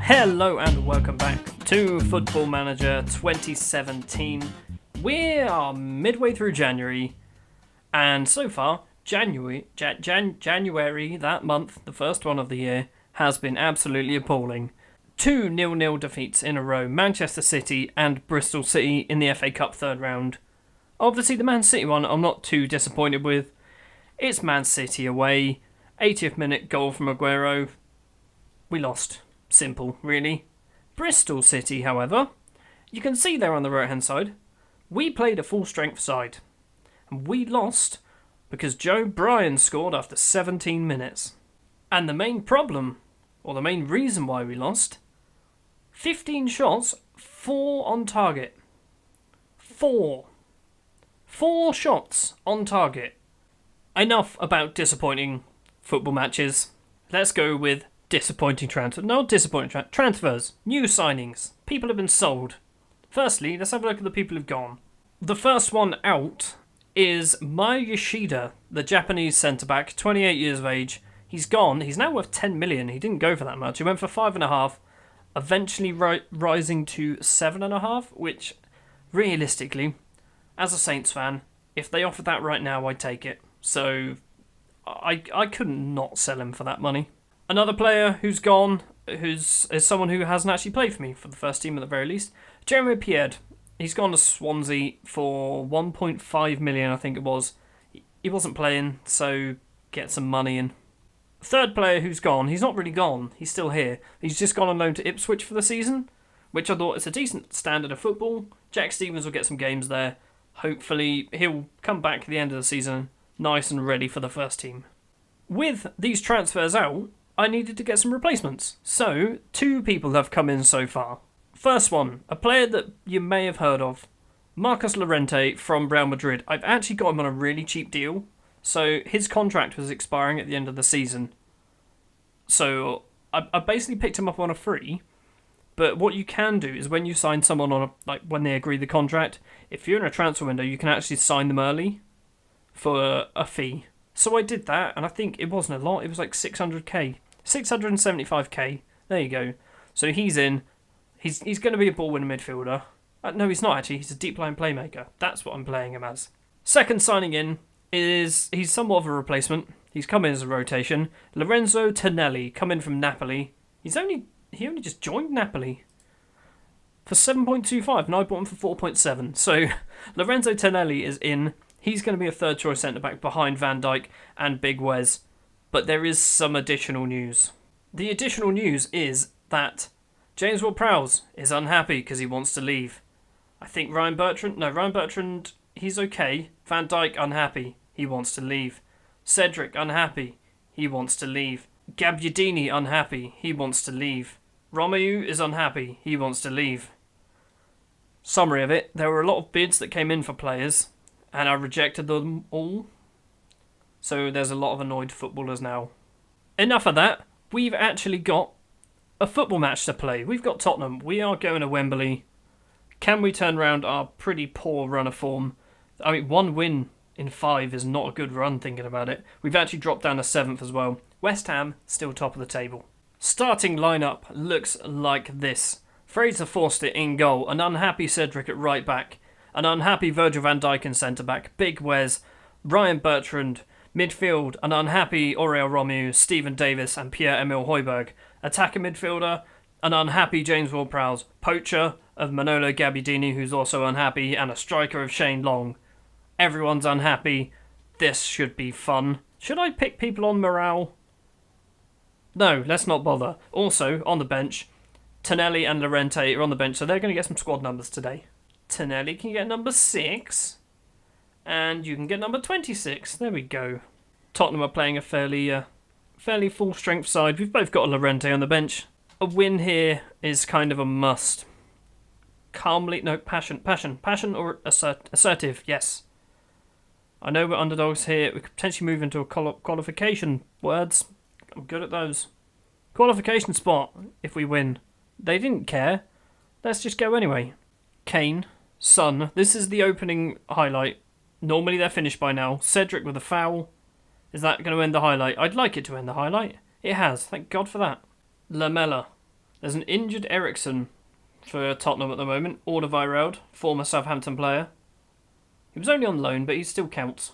Hello and welcome back to Football Manager 2017. We are midway through January, and so far, January, that month, the first one of the year, has been absolutely appalling. 2 0-0 defeats in a row, Manchester City and Bristol City in the FA Cup third round. Obviously the Man City one I'm not too disappointed with. It's Man City away, 80th minute goal from Aguero. We lost. Simple, really. Bristol City, however, you can see there on the right-hand side, we played a full-strength side. And we lost because Joe Bryan scored after 17 minutes. And the main problem, or the main reason why we lost, 15 shots, 4 on target. 4 shots on target. Enough about disappointing football matches. Let's go with disappointing transfers. No, disappointing transfers. New signings. People have been sold. Firstly, let's have a look at the people who've gone. The first one out is Maya Yoshida, the Japanese centre-back, 28 years of age. He's gone. He's now worth 10 million. He didn't go for that much. He went for 5.5, eventually rising to 7.5, which, realistically, as a Saints fan, if they offered that right now, I'd take it. So, I couldn't not sell him for that money. Another player who's gone, is someone who hasn't actually played for me, for the first team at the very least. Jeremy Pied. He's gone to Swansea for 1.5 million, I think it was. He wasn't playing, so get some money in. Third player who's gone, he's not really gone, he's still here. He's just gone on loan to Ipswich for the season, which I thought is a decent standard of football. Jack Stevens will get some games there. Hopefully he'll come back at the end of the season, nice and ready for the first team. With these transfers out, I needed to get some replacements. So, 2 people have come in so far. First one, a player that you may have heard of. Marcos Llorente from Real Madrid. I've actually got him on a really cheap deal. So, his contract was expiring at the end of the season. So, I basically picked him up on a free. But what you can do is when you sign someone on when they agree the contract, if you're in a transfer window, you can actually sign them early for a fee. So I did that, and I think it wasn't a lot. It was like 600k. 675k. There you go. So he's in. He's going to be a ball-winning midfielder. No, he's not actually. He's a deep-line playmaker. That's what I'm playing him as. Second signing in is... He's somewhat of a replacement. He's come in as a rotation. Lorenzo Tonelli, come in from Napoli. He only just joined Napoli for 7.25, and I bought him for 4.7. So Lorenzo Tonelli is in. He's going to be a third-choice centre-back behind Van Dijk and Big Wes. But there is some additional news. The additional news is that James Ward-Prowse is unhappy because he wants to leave. I think Ryan Bertrand, he's okay. Van Dijk, unhappy. He wants to leave. Cedric, unhappy. He wants to leave. Gabbiadini, unhappy. He wants to leave. Romeu is unhappy. He wants to leave. Summary of it, there were a lot of bids that came in for players, and I rejected them all. So there's a lot of annoyed footballers now. Enough of that. We've actually got a football match to play. We've got Tottenham. We are going to Wembley. Can we turn around our pretty poor run of form? I mean, 1 win in 5 is not a good run, thinking about it. We've actually dropped down to 7th as well. West Ham, still top of the table. Starting lineup looks like this. Fraser Forster in goal. An unhappy Cedric at right back. An unhappy Virgil van Dijk in centre back. Big Wes. Ryan Bertrand. Midfield, an unhappy Oriol Romeu, Stephen Davis and Pierre-Emile Højbjerg. Attacking midfielder, an unhappy James Ward-Prowse. Poacher of Manolo Gabbiadini, who's also unhappy, and a striker of Shane Long. Everyone's unhappy. This should be fun. Should I pick people on morale? No, let's not bother. Also, on the bench, Tonelli and Llorente are on the bench, so they're going to get some squad numbers today. Tonelli can get number 6. And you can get number 26. There we go. Tottenham are playing a fairly full-strength side. We've both got a Llorente on the bench. A win here is kind of a must. Passion or assertive, yes. I know we're underdogs here. We could potentially move into a qualification words. I'm good at those. Qualification spot if we win. They didn't care. Let's just go anyway. Kane, Son. This is the opening highlight. Normally they're finished by now. Cedric with a foul. Is that going to end the highlight? I'd like it to end the highlight. It has. Thank God for that. Lamela. There's an injured Ericsson for Tottenham at the moment. Alderweireld, former Southampton player. He was only on loan, but he still counts.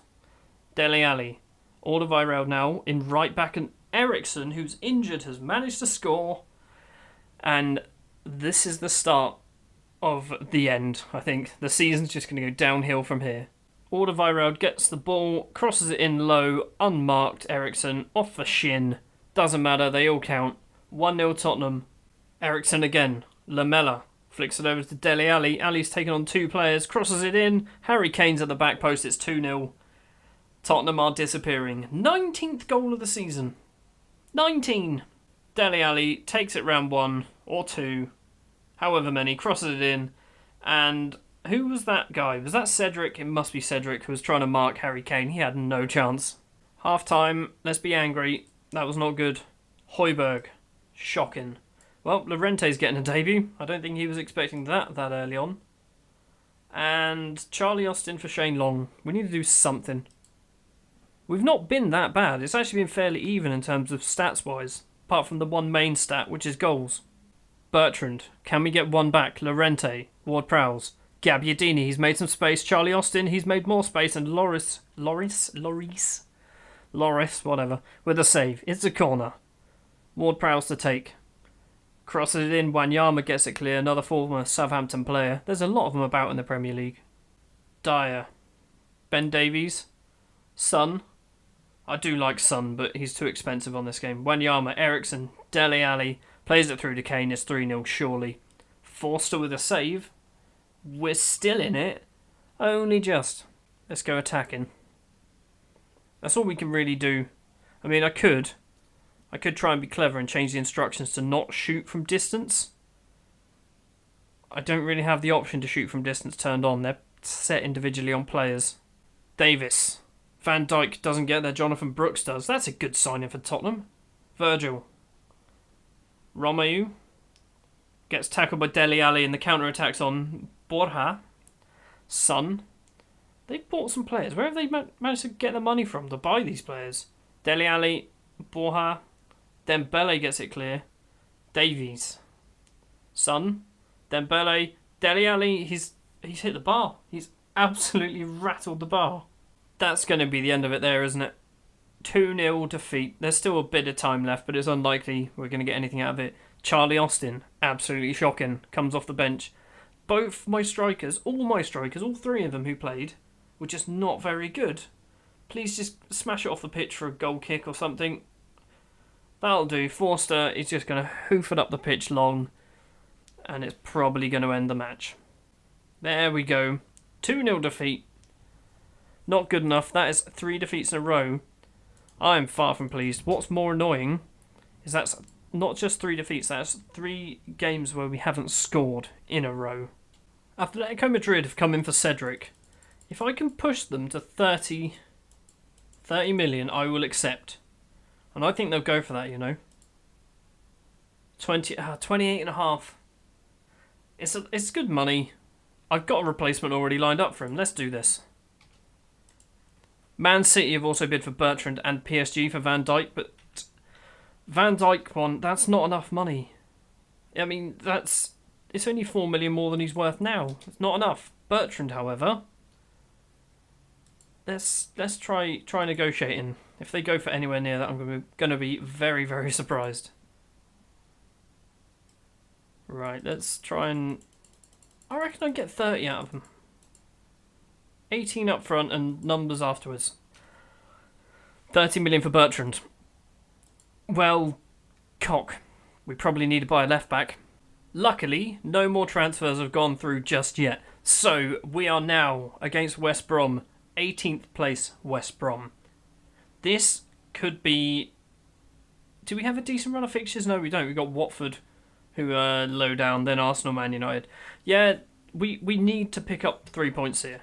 Dele Alli. Alderweireld now in right back, and Ericsson, who's injured, has managed to score. And this is the start of the end, I think. The season's just going to go downhill from here. Alderweireld gets the ball, crosses it in low, unmarked. Ericsson off the shin. Doesn't matter, they all count. 1-0 Tottenham. Ericsson again. Lamela flicks it over to Dele Alli. Ali's taken on 2 players, crosses it in. Harry Kane's at the back post, it's 2-0. Tottenham are disappearing. 19th goal of the season. 19! Dele Alli takes it round 1 or 2, however many, crosses it in. And who was that guy? Was that Cedric? It must be Cedric, who was trying to mark Harry Kane. He had no chance. Half time, let's be angry. That was not good. Højbjerg. Shocking. Well, Llorente's getting a debut. I don't think he was expecting that early on. And Charlie Austin for Shane Long. We need to do something. We've not been that bad. It's actually been fairly even in terms of stats-wise, apart from the one main stat, which is goals. Bertrand. Can we get one back? Llorente. Ward-Prowse. Gabbiadini. He's made some space. Charlie Austin. He's made more space. And Loris, whatever, with a save. It's a corner. Ward-Prowse to take. Crosses it in. Wanyama gets it clear. Another former Southampton player. There's a lot of them about in the Premier League. Dyer. Ben Davies. Son. I do like Son, but he's too expensive on this game. Wanyama, Ericsson, Dele Alli. Plays it through to Kane. It's 3-0 surely. Forster with a save. We're still in it. Only just. Let's go attacking. That's all we can really do. I mean, I could try and be clever and change the instructions to not shoot from distance. I don't really have the option to shoot from distance turned on. They're set individually on players. Davis. Van Dijk doesn't get there. Jonathan Brooks does. That's a good signing for Tottenham. Virgil. Romeu. Gets tackled by Dele Alli and the counter-attacks on Borja. Son. They've bought some players. Where have they managed to get the money from to buy these players? Dele Alli. Borja. Dembele gets it clear. Davies. Son. Dembele. Dele Alli. He's hit the bar. He's absolutely rattled the bar. That's going to be the end of it there, isn't it? 2-0 defeat. There's still a bit of time left, but it's unlikely we're going to get anything out of it. Charlie Austin, absolutely shocking, comes off the bench. Both my strikers, all 3 of them who played, were just not very good. Please just smash it off the pitch for a goal kick or something. That'll do. Forster is just going to hoof it up the pitch long, and it's probably going to end the match. There we go. 2-0 defeat. Not good enough. That is 3 defeats in a row. I am far from pleased. What's more annoying is that's not just 3 defeats, that's 3 games where we haven't scored in a row. Atletico Madrid have come in for Cedric. If I can push them to 30 million, I will accept. And I think they'll go for that, you know. 28 and a half. It's good money. I've got a replacement already lined up for him. Let's do this. Man City have also bid for Bertrand and PSG for Van Dijk, but Van Dijk one, that's not enough money. I mean, it's only 4 million more than he's worth now. It's not enough. Bertrand, however, let's try negotiating. If they go for anywhere near that, I'm going to be very, very surprised. Right, let's try and... I reckon I'd get 30 out of them. 18 up front and numbers afterwards. 30 million for Bertrand. Well, cock. We probably need to buy a left back. Luckily, no more transfers have gone through just yet. So, we are now against West Brom. 18th place West Brom. This could be... Do we have a decent run of fixtures? No, we don't. We've got Watford, who are low down, then Arsenal, Man United. Yeah, we need to pick up 3 points here.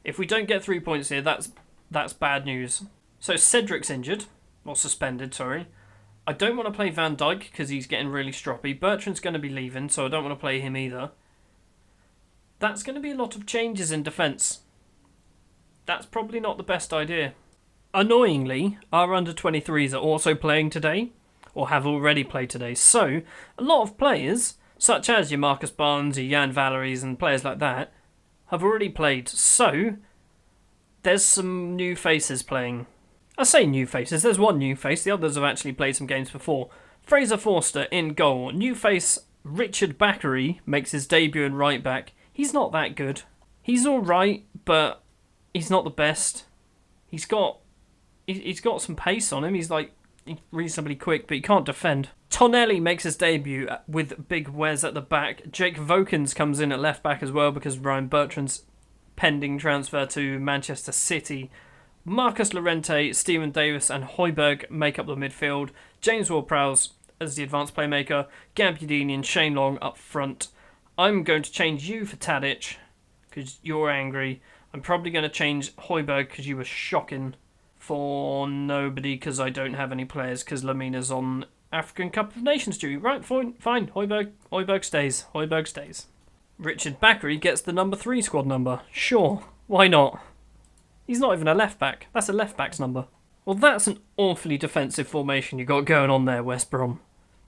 If we don't get 3 points here, that's bad news. So Cedric's injured, or suspended, sorry. I don't want to play Van Dijk because he's getting really stroppy. Bertrand's going to be leaving, so I don't want to play him either. That's going to be a lot of changes in defence. That's probably not the best idea. Annoyingly, our under-23s are also playing today. or have already played today. So, a lot of players, such as your Marcus Barnes, your Jan Valeries and players like that, have already played. So, there's some new faces playing. I say new faces, there's one new face, the others have actually played some games before. Fraser Forster in goal. New face Richard Backery makes his debut in right back. He's not that good. He's alright, but he's not the best. He's got some pace on him. He's reasonably quick, but he can't defend. Tonelli makes his debut with Big Wes at the back. Jake Vokins comes in at left back as well because Ryan Bertrand's pending transfer to Manchester City. Marcus Llorente, Stephen Davis and Højbjerg make up the midfield. James Ward-Prowse as the advanced playmaker. Gabbiadini and Shane Long up front. I'm going to change you for Tadic because you're angry. I'm probably going to change Højbjerg because you were shocking. For nobody because I don't have any players because Lamina's on African Cup of Nations duty. Right, fine. Højbjerg stays. Højbjerg stays. Richard Backery gets the number 3 squad number. Sure, why not? He's not even a left back. That's a left back's number. Well, that's an awfully defensive formation you got going on there, West Brom.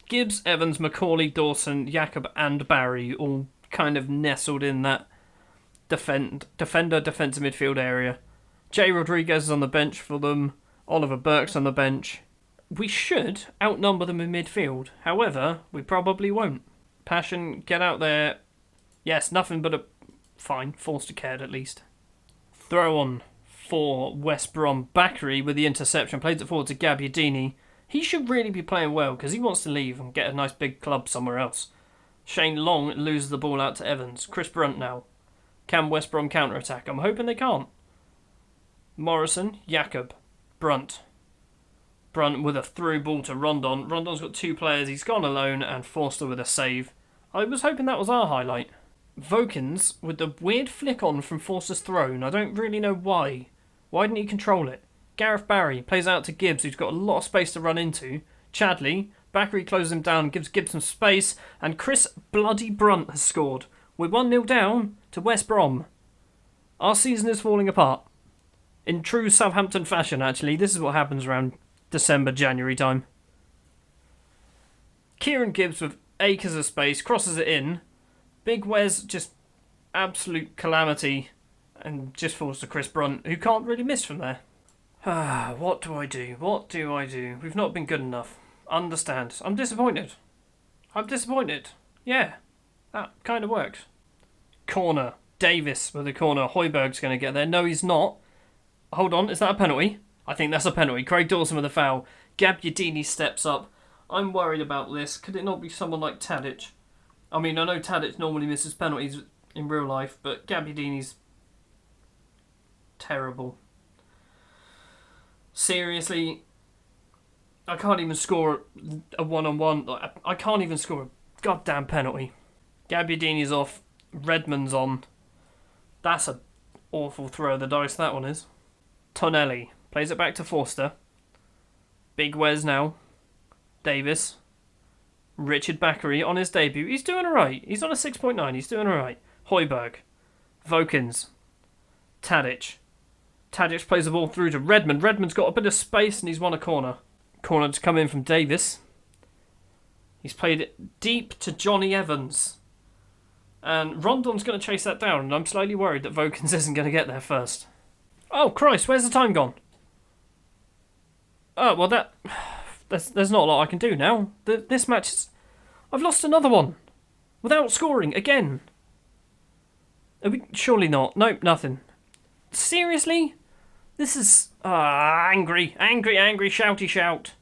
Gibbs, Evans, Macaulay, Dawson, Jakob and Barry all kind of nestled in that defensive midfield area. Jay Rodriguez is on the bench for them. Oliver Burke's on the bench. We should outnumber them in midfield. However, we probably won't. Passion, get out there. Yes, nothing but a... Fine, Forster cared at least. Throw on for West Brom. Backery with the interception. Plays it forward to Gabbiadini. He should really be playing well because he wants to leave and get a nice big club somewhere else. Shane Long loses the ball out to Evans. Chris Brunt now. Can West Brom counter-attack? I'm hoping they can't. Morrison, Jakob, Brunt. Brunt with a through ball to Rondon. Rondon's got 2 players. He's gone alone and Forster with a save. I was hoping that was our highlight. Vokins with the weird flick on from Forster's throne. I don't really know why. Why didn't he control it? Gareth Barry plays out to Gibbs, who's got a lot of space to run into. Chadley, Backery closes him down, gives Gibbs some space, and Chris bloody Brunt has scored. We're 1-0 down to West Brom. Our season is falling apart. In true Southampton fashion, actually. This is what happens around December, January time. Kieran Gibbs with acres of space, crosses it in. Big Wes, just absolute calamity. And just falls to Chris Brunt, who can't really miss from there. What do I do? What do I do? We've not been good enough. Understand. I'm disappointed. Yeah, that kind of worked. Corner. Davis with a corner. Højbjerg's going to get there. No, he's not. Hold on, is that a penalty? I think that's a penalty. Craig Dawson with a foul. Gabbiadini steps up. I'm worried about this. Could it not be someone like Tadic? I mean, I know Tadic normally misses penalties in real life, but Gabbiadini's terrible. Seriously, I can't even score a one-on-one. I can't even score a goddamn penalty. Gabbiadini's off. Redmond's on. That's an awful throw of the dice, that one is. Tonelli plays it back to Forster. Big Wes now. Davis. Richard Backery on his debut. He's doing alright. He's on a 6.9. He's doing alright. Højbjerg. Vokins. Tadic. Tadic plays the ball through to Redmond. Redmond's got a bit of space and he's won a corner. Corner to come in from Davis. He's played it deep to Johnny Evans. And Rondon's going to chase that down, and I'm slightly worried that Vokins isn't going to get there first. Oh, Christ, where's the time gone? Oh, well, there's not a lot I can do now. This match is... I've lost another one. Without scoring, again. Surely not. Nope, nothing. Seriously? This is... angry, shouty shout.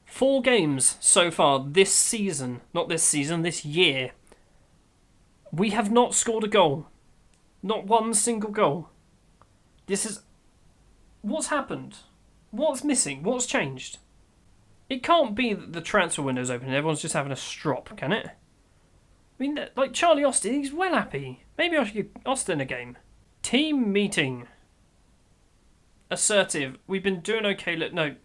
4 games so far this season. Not this season, this year. We have not scored a goal. Not one single goal. This is... What's happened? What's missing? What's changed? It can't be that the transfer window's open and everyone's just having a strop, can it? I mean, like Charlie Austin, he's well happy. Maybe I should give Austin a game. Team meeting. Assertive. We've been doing okay. No,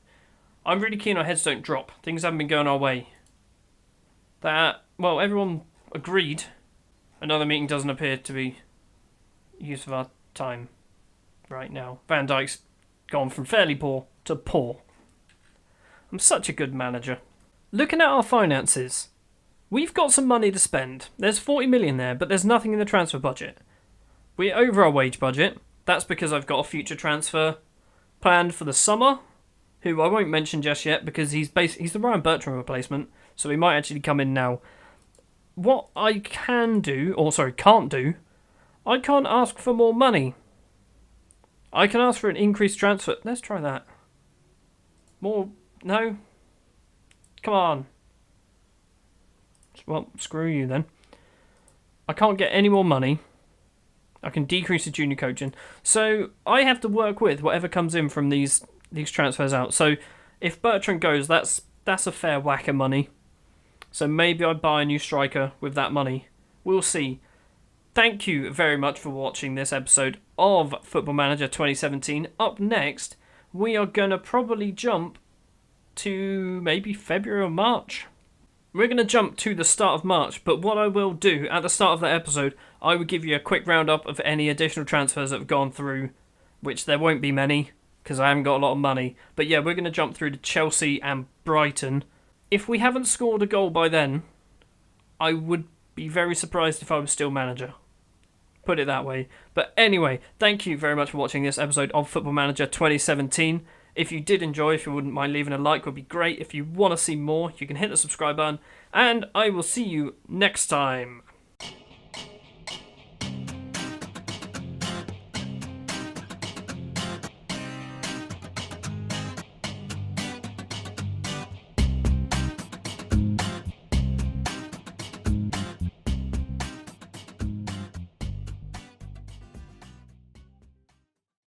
I'm really keen our heads don't drop. Things haven't been going our way. Well, everyone agreed. Another meeting doesn't appear to be use of our time right now. Van Dijk's gone from fairly poor to poor. I'm such a good manager. looking at our finances, we've got some money to spend. There's 40 million there, but there's nothing in the transfer budget. We're over our wage budget. That's because I've got a future transfer planned for the summer, who I won't mention just yet because he's the Ryan Bertrand replacement, so he might actually come in now. What I can't do, I can't ask for more money. I can ask for an increased transfer. Let's try that. More? No? Come on. Well, screw you then. I can't get any more money. I can decrease the junior coaching. So I have to work with whatever comes in from these transfers out. So if Bertrand goes, that's a fair whack of money. So maybe I buy a new striker with that money. We'll see. Thank you very much for watching this episode of Football Manager 2017. Up next, we are going to probably jump to maybe February or March. We're going to jump to the start of March, but what I will do at the start of that episode, I will give you a quick roundup of any additional transfers that have gone through, which there won't be many, because I haven't got a lot of money. But yeah, we're going to jump through to Chelsea and Brighton. If we haven't scored a goal by then, I would be very surprised if I was still manager. Put it that way. But anyway, thank you very much for watching this episode of Football Manager 2017. If you did enjoy, if you wouldn't mind leaving a like, would be great. If you want to see more, you can hit the subscribe button. And I will see you next time.